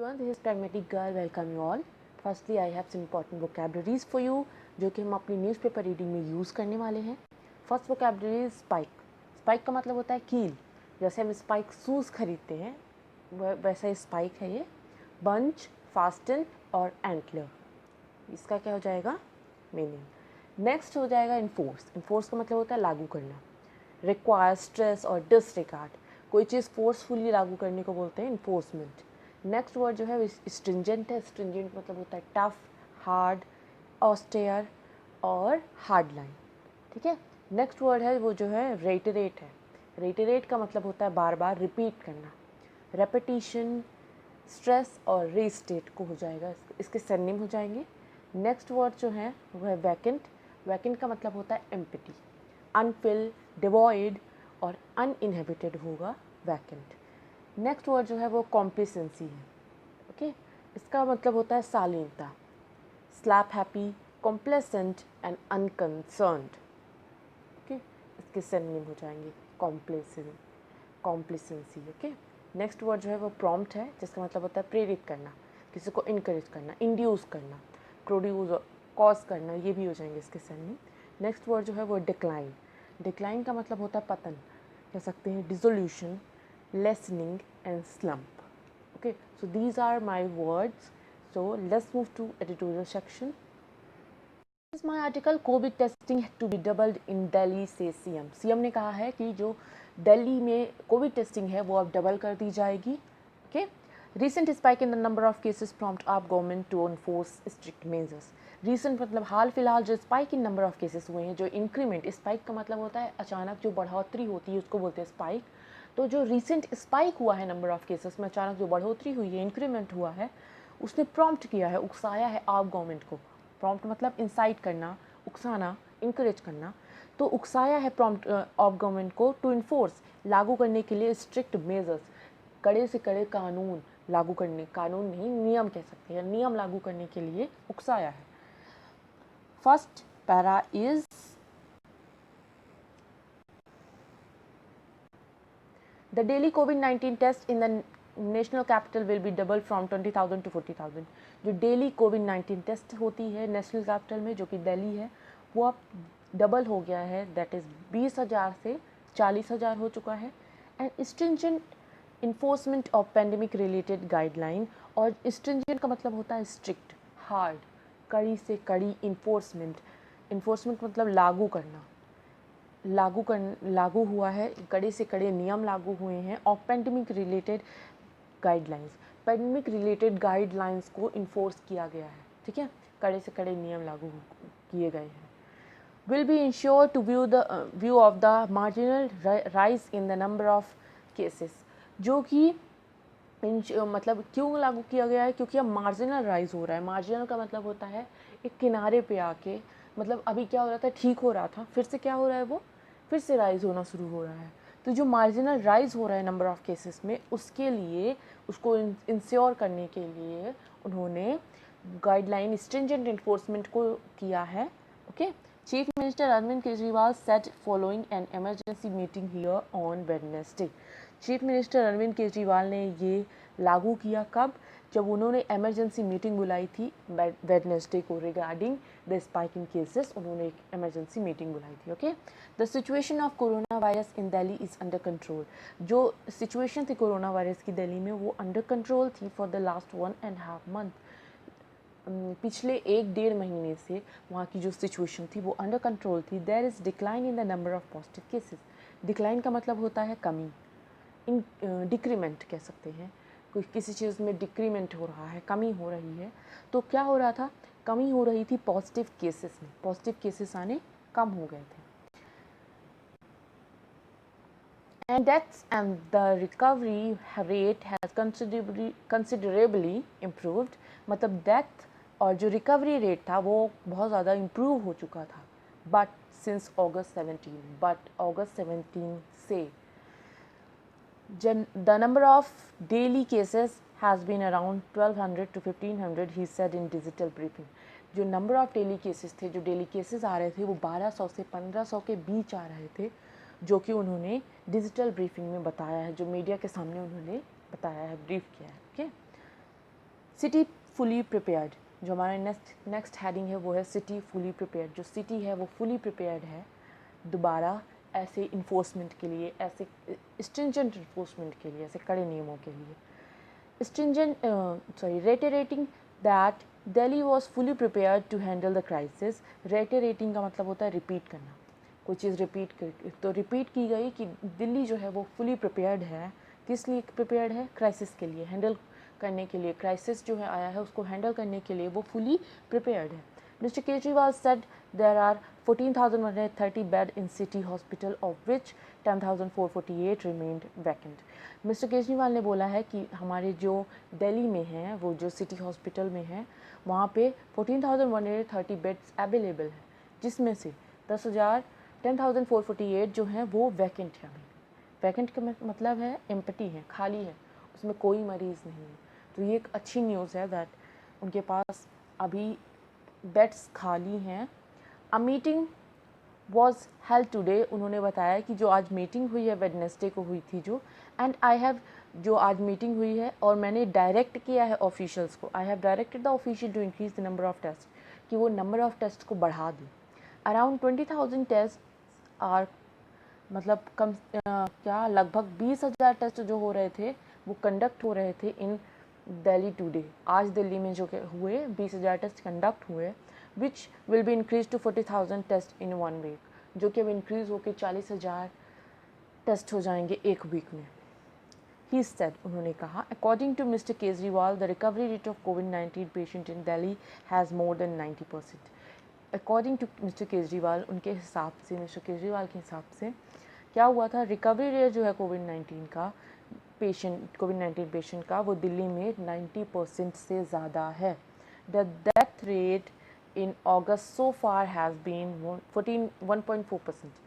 Everyone, this is Pragmatic Girl. Welcome you all. Firstly, I have some important vocabularies for you जो कि हम अपनी newspaper reading में use करने वाले हैं. First vocabulary is spike. Spike का मतलब होता है कील. जैसे हम स्पाइक शूज़ खरीदते हैं वैसा ही स्पाइक है ये. बंच, फास्टन और एंटलर, इसका क्या हो जाएगा मीनिंग. नेक्स्ट हो जाएगा इन्फोर्स. इन्फोर्स का मतलब होता है लागू करना. रिक्वायर, स्ट्रेस और डिसरिगार्ड. कोई चीज़ फोर्सफुली लागू करने को बोलते हैं इन्फोर्समेंट. नेक्स्ट वर्ड जो है स्ट्रिंजेंट है. स्ट्रिंजेंट मतलब होता है टफ, हार्ड, ऑस्टेयर और हार्ड लाइन. ठीक है. नेक्स्ट वर्ड है वो जो है रेटरेट है. रेटरेट का मतलब होता है बार बार रिपीट करना. रेपिटिशन, स्ट्रेस और रीस्टेट को हो जाएगा, इसके सरनेम हो जाएंगे. नेक्स्ट वर्ड जो है वो है वैकेंट. वैकेंट का मतलब होता है एम्प्टी, अनफिल, डिवॉइड और अनइनहेबिटेड होगा वैकेंट. नेक्स्ट वर्ड जो है वो कॉम्प्लेसेंसी है. ओके. इसका मतलब होता है शालीनता. Slap happy, complacent and unconcerned. Okay. इसके सरनेम हो जाएंगे कॉम्प्लेसेंसी. ओके. नेक्स्ट वर्ड जो है वो प्रॉम्प्ट है, जिसका मतलब होता है प्रेरित करना, किसी को इनकरेज करना, इंड्यूस करना, प्रोड्यूस, कॉज करना, ये भी हो जाएंगे इसके सरनेम. नेक्स्ट वर्ड जो है वो डिक्लाइन. डिक्लाइन का मतलब होता है पतन, कह सकते हैं dissolution, lessening and slump. Okay, so these are my words. So let's move to editorial section. This is my article. COVID testing to be doubled in Delhi, says CM. CM ने कहा है कि जो दिल्ली में कोविड टेस्टिंग है वो अब double कर दी जाएगी. Okay. Recent spike in the number of cases prompt up government to enforce strict measures. Recent मतलब हाल फिलहाल जो spike in number of cases हुए हैं, जो इंक्रीमेंट, स्पाइक का मतलब होता है अचानक जो बढ़ोतरी होती है उसको बोलते हैं स्पाइक. तो जो रिसेंट स्पाइक हुआ है नंबर ऑफ केसेस में, अचानक जो बढ़ोतरी हुई है, इंक्रीमेंट हुआ है, उसने प्रॉम्प्ट किया है, उकसाया है आप गवर्नमेंट को. प्रॉम्प्ट मतलब इंसाइट करना, उकसाना, इंकरेज करना. तो उकसाया है प्रॉम्प्ट ऑफ गवर्नमेंट को टू इन्फोर्स, लागू करने के लिए स्ट्रिक्ट मेजर्स, कड़े से कड़े कानून लागू करने, कानून नहीं नियम कह सकते हैं, नियम लागू करने के लिए उकसाया है. First para is the daily COVID-19 test in the national capital will be doubled from 20,000 to 40,000. जो डेली कोविड-19 टेस्ट होती है नेशनल कैपिटल में, जो कि दिल्ली है, वो अब डबल हो गया है. दैट इज़ 20,000 से 40,000 हो चुका है. And stringent enforcement of pandemic related guideline. और स्ट्रिंजेंट का मतलब होता है स्ट्रिक्ट, हार्ड, कड़ी से कड़ी. इन्फोर्समेंट मतलब लागू करना, लागू हुआ है, कड़े से कड़े नियम लागू हुए हैं. और pandemic related guidelines, pandemic related guidelines को इन्फोर्स किया गया है. ठीक है. कड़े से कड़े नियम लागू किए गए हैं. Will be ensure to view of the marginal rise in the number of cases. जो कि मतलब क्यों लागू किया गया है, क्योंकि अब मार्जिनल राइज हो रहा है. मार्जिनल का मतलब होता है एक किनारे पे आके, मतलब अभी क्या हो रहा था, ठीक हो रहा था, फिर से क्या हो रहा है, वो फिर से राइज होना शुरू हो रहा है. तो जो मार्जिनल राइज हो रहा है नंबर ऑफ केसेस में, उसके लिए, उसको इंश्योर करने के लिए उन्होंने गाइडलाइन स्ट्रिंजेंट इन्फोर्समेंट को किया है. Okay. Chief minister Arvind Kejriwal said following an emergency meeting here on Wednesday. Chief minister Arvind Kejriwal ने ये लागू किया कब, जब उन्होंने इमरजेंसी मीटिंग बुलाई थी वेडनेसडे को regarding the spike in cases. उन्होंने एक इमरजेंसी मीटिंग बुलाई थी. Okay. The situation of corona virus in Delhi is under control. जो सिचुएशन थी कोरोना वायरस की दिल्ली में, वो अंडर कंट्रोल थी फॉर द लास्ट 1.5 month. पिछले 1-1.5 महीने से वहाँ की जो सिचुएशन थी वो अंडर कंट्रोल थी. There is decline in the number of positive cases. Decline का मतलब होता है कमी, इन डिक्रीमेंट कह सकते हैं. कोई किसी चीज़ में डिक्रीमेंट हो रहा है, कमी हो रही है. तो क्या हो रहा था, कमी हो रही थी पॉजिटिव केसेस में. पॉजिटिव केसेस आने कम हो गए थे. And deaths and the recovery rate has considerably improved. मतलब डेथ और जो रिकवरी रेट था वो बहुत ज़्यादा इम्प्रूव हो चुका था. बट सिंस August 17 से the number of daily cases has been around 1200 to 1500, he said in digital briefing. जो नंबर ऑफ डेली केसेस थे, जो डेली केसेस आ रहे थे, वो 1200 से 1500 के बीच आ रहे थे, जो कि उन्होंने डिजिटल ब्रीफिंग में बताया है, जो मीडिया के सामने उन्होंने बताया है, ब्रीफ किया है. ओके. सिटी फुली प्रिपेयर्ड, जो हमारा नेक्स्ट हेडिंग है वो है सिटी फुली प्रिपेयर्ड। जो सिटी है वो फुली प्रिपेयर्ड है दोबारा ऐसे इन्फोर्समेंट के लिए, ऐसे स्ट्रिंजेंट इन्फोर्समेंट के लिए, ऐसे कड़े नियमों के लिए। reiterating that Delhi was fully prepared to handle the crisis। reiterating का मतलब होता है रिपीट करना, कोई चीज़ रिपीट कर, तो रिपीट की गई कि दिल्ली जो है वो फुली प्रिपेयर्ड है। किस लिए प्रिपेयर्ड है? क्राइसिस के लिए, हैंडल करने के लिए। क्राइसिस जो है आया है उसको हैंडल करने के लिए वो फुली प्रिपेयर्ड है। Mr. Kejriwal said there are 14,130 bed in city hospital, of which 10,448 remained vacant। Mister Kejriwal ने बोला है कि हमारे जो दिल्ली में हैं, वो जो सिटी हॉस्पिटल में हैं, वहाँ पे 14,130 बेड्स अवेलेबल हैं, जिसमें से 10,448 जो हैं वो वैकेंट है। अभी वैकेंट का मतलब है एम्प्टी है, खाली है, उसमें कोई मरीज़ नहीं है। तो ये एक अच्छी न्यूज़ है दैट उनके पास अभी बेड्स खाली हैं। A meeting was held today, उन्होंने बताया कि जो आज मीटिंग हुई है वेडनेसडे को हुई थी जो, एंड आई हैव, जो आज मीटिंग हुई है और मैंने डायरेक्ट किया है ऑफिशियल्स को, I have directed the official to increase the number of test, कि वो नंबर ऑफ टेस्ट को बढ़ा दें। अराउंड 20,000 टेस्ट आर, मतलब कम क्या लगभग 20,000 टेस्ट जो हो रहे थे वो कंडक्ट हो रहे थे इन दिल्ली टुडे। आज दिल्ली में जो हुए 20,000 टेस्ट कंडक्ट हुए, which will be increase to 40,000 test in 1 week, जो कि अब इंक्रीज़ होकर 40,000 टेस्ट हो जाएंगे एक वीक में। ही सेड, उन्होंने कहा, according to mister Kejriwal the recovery rate of कोविड-19 patient in Delhi has more than 90%। According to mister Kejriwal, उनके हिसाब से, मिस्टर केजरीवाल के हिसाब से क्या हुआ था, रिकवरी रेट जो है कोविड-19 पेशेंट का वो दिल्ली में 90% से ज़्यादा है। The death rate in August so far has been 1.4%।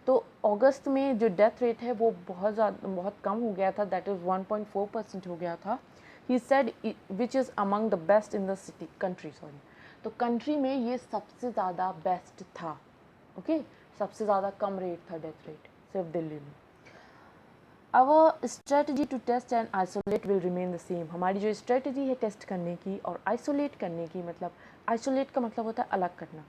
तो अगस्त में जो डेथ रेट है वो बहुत कम हो गया था, दैट इज़ 1.4% हो गया था। He said which is among the best in the city country, sorry, तो कंट्री में ये सबसे ज़्यादा बेस्ट था। ओके, सबसे ज़्यादा कम रेट था डेथ रेट सिर्फ दिल्ली में। Our strategy to test and isolate will remain the same. हमारी जो स्ट्रेटजी है टेस्ट करने की और आइसोलेट करने की, मतलब आइसोलेट का मतलब होता है अलग करना।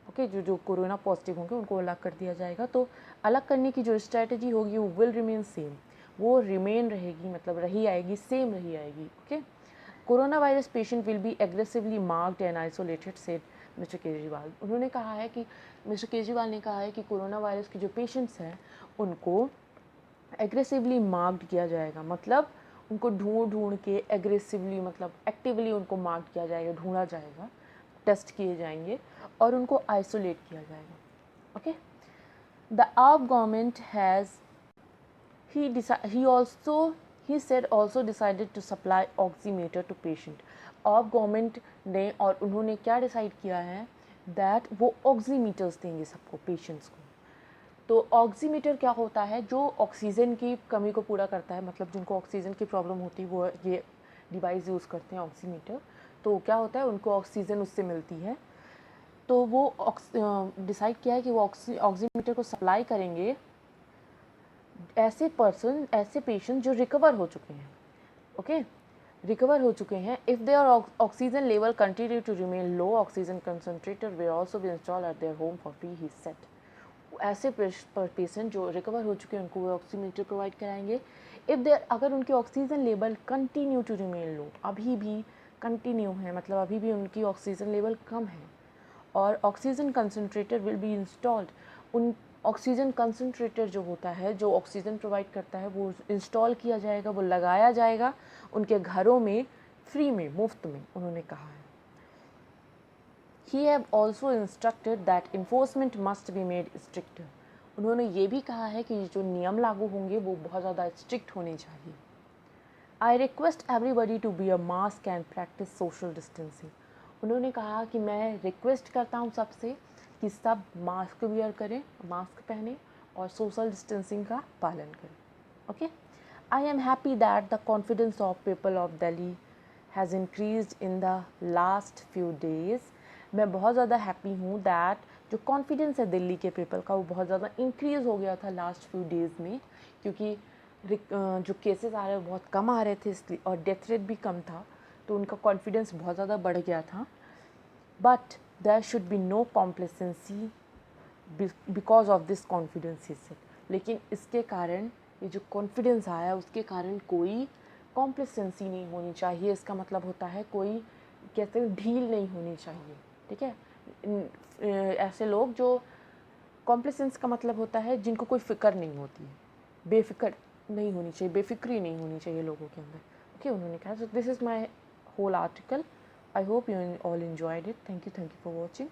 ओके, जो कोरोना पॉजिटिव होंगे उनको अलग कर दिया जाएगा, तो अलग करने की जो स्ट्रेटजी होगी वो विल रिमेन सेम, वो रिमेन रहेगी, मतलब रही आएगी, सेम रही आएगी। Okay, corona virus patient will be aggressively marked and isolated, said mister Kejriwal. उन्होंने कहा है कि मिस्टर केजरीवाल ने कहा है कि कोरोना वायरस के जो पेशेंट्स हैं उनको एग्रेसिवली मार्क्ड किया जाएगा, मतलब उनको ढूंढ के एग्रेसिवली, मतलब एक्टिवली उनको मार्क किया जाएगा, ढूंढा जाएगा, टेस्ट किए जाएंगे और उनको आइसोलेट किया जाएगा। ओके, द आप government has he said also decided to supply oximeter to patient। आप गवर्नमेंट ने और उन्होंने क्या डिसाइड किया है, दैट वो ऑक्सीमीटर्स देंगे सबको, पेशेंट्स को। तो ऑक्सीमीटर क्या होता है, जो ऑक्सीजन की कमी को पूरा करता है, मतलब जिनको ऑक्सीजन की प्रॉब्लम होती है वो ये डिवाइस यूज़ करते हैं ऑक्सीमीटर। तो क्या होता है, उनको ऑक्सीजन उससे मिलती है, तो वो डिसाइड किया है कि वो ऑक्सीमीटर को सप्लाई करेंगे ऐसे पेशेंट जो रिकवर हो चुके हैं। ओके, रिकवर हो चुके हैं। If their oxygen level continue to remain low, oxygen concentrator will also be installed at their home for free, he said. ऐसे पेशेंट जो रिकवर हो चुके हैं उनको वो ऑक्सीमीटर प्रोवाइड कराएंगे। इफ़ देयर, अगर उनके oxygen level continue to remain low, अभी भी कंटिन्यू है, मतलब अभी भी उनकी ऑक्सीजन लेवल कम है, और oxygen concentrator will be installed, उन ऑक्सीजन कंसनट्रेटर जो होता है, जो ऑक्सीजन प्रोवाइड करता है, वो इंस्टॉल किया जाएगा, वो लगाया जाएगा उनके घरों में फ्री में, मुफ्त में, उन्होंने कहा है। He have also instructed that enforcement must be made stricter। उन्होंने ये भी कहा है कि जो नियम लागू होंगे वो बहुत ज़्यादा स्ट्रिक्ट होने चाहिए। I request everybody to wear mask and practice social distancing। उन्होंने कहा कि मैं रिक्वेस्ट करता हूँ सबसे कि सब मास्क वियर करें, मास्क पहने और सोशल डिस्टेंसिंग का पालन करें। Okay, I am happy that the confidence of people of Delhi has increased in the last few days. मैं बहुत ज़्यादा हैप्पी हूँ दैट जो कॉन्फिडेंस है दिल्ली के पीपल का वो बहुत ज़्यादा इंक्रीज़ हो गया था लास्ट फ्यू डेज़ में, क्योंकि जो केसेस आ रहे हैं बहुत कम आ रहे थे इसलिए, और डेथ रेट भी कम था, तो उनका कॉन्फिडेंस बहुत ज़्यादा बढ़ गया था. But there should be no complacency because of this confidence he said. लेकिन इसके कारण, ये जो कॉन्फिडेंस आया उसके कारण कोई कॉम्प्लेसेंसी नहीं होनी चाहिए. इसका मतलब होता है कोई कहते हैं ढील नहीं होनी चाहिए. ठीक है, ऐसे लोग जो कॉम्प्लेसेंस का मतलब होता है जिनको कोई फ़िक्र नहीं होती है, बेफ़िक्र नहीं होनी चाहिए, बेफ़िक्री नहीं होनी चाहिए लोगों के अंदर. ओके, उन्होंने कहा. So this is my whole article. I hope you all enjoyed it. Thank you for watching.